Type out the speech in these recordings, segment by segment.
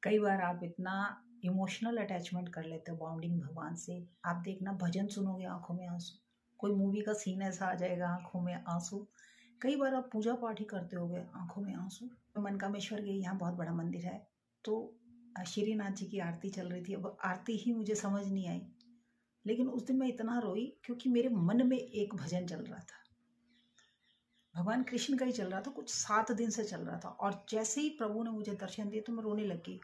कई बार आप इतना इमोशनल अटैचमेंट कर लेते हो बाउंडिंग भगवान से। आप देखना, भजन सुनोगे आंखों में आंसू, कोई मूवी का सीन ऐसा आ जाएगा आंखों में आंसू। कई बार आप पूजा पाठ ही करते होगे, आंखों में आंसू। मनकामेश्वर गई, यहाँ बहुत बड़ा मंदिर है, तो श्रीनाथ जी की आरती चल रही थी। अब आरती ही मुझे समझ नहीं आई, लेकिन उस दिन मैं इतना रोई क्योंकि मेरे मन में एक भजन चल रहा था, भगवान कृष्ण का ही चल रहा था, कुछ 7 दिन से चल रहा था। और जैसे ही प्रभु ने मुझे दर्शन दिए तो मैं रोने लगी।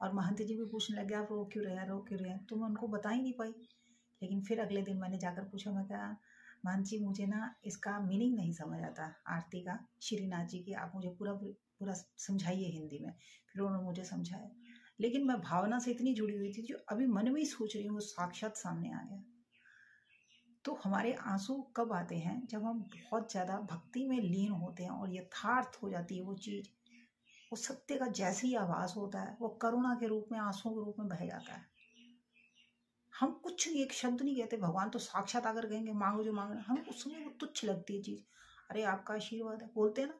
और महंत जी भी पूछने लगे, आप रो क्यों रहे हैं, रो क्यों रहे हैं? तो मैं उनको बता ही नहीं पाई। लेकिन फिर अगले दिन मैंने जाकर पूछा, मैं कहा महंत जी मुझे ना इसका मीनिंग नहीं समझ आता आरती का, श्रीनाथ जी की, आप मुझे पूरा पूरा समझाइए हिंदी में। फिर उन्होंने मुझे समझाया, लेकिन मैं भावना से इतनी जुड़ी हुई थी, जो अभी मन में ही सोच रही हूँ वो साक्षात सामने आ गया। तो हमारे आंसू कब आते हैं? जब हम बहुत ज़्यादा भक्ति में लीन होते हैं और यथार्थ हो जाती है वो चीज़, वो सत्य का जैसे ही आभास होता है, वो करुणा के रूप में, आंसुओं के रूप में बह जाता है। हम कुछ नहीं, एक शब्द नहीं कहते, भगवान तो साक्षात आकर कहेंगे मांगो जो मांगना, हम उस समय वो तुच्छ लगती है चीज़। अरे आपका आशीर्वाद है, बोलते हैं ना,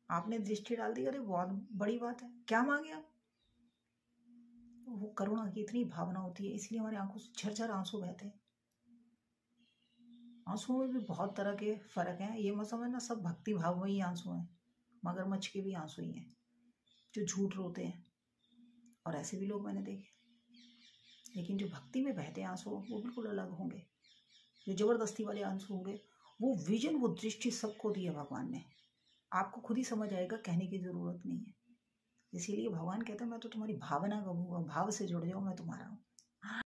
आपने दृष्टि डाल दी, अरे बहुत बड़ी बात है, क्या मांगे आप? वो करुणा की इतनी भावना होती है, इसलिए हमारी आंखों से झरझर आंसू बहते हैं। आंसुओं में भी बहुत तरह के फर्क हैं, ये मत समझना सब भक्ति भाव में ही आंसू हैं। मगरमच्छ के भी आंसू ही हैं जो झूठ रोते हैं, और ऐसे भी लोग मैंने देखे। लेकिन जो भक्ति में बहते आंसू वो बिल्कुल अलग होंगे। जो जबरदस्ती वाले आंसू होंगे, वो विजन, वो दृष्टि सबको दी है भगवान ने, आपको खुद ही समझ आएगा, कहने की जरूरत नहीं है। इसीलिए भगवान कहता है मैं तो तुम्हारी भावना कहूँगा, भाव से जुड़ जाओ, मैं तुम्हारा हूँ।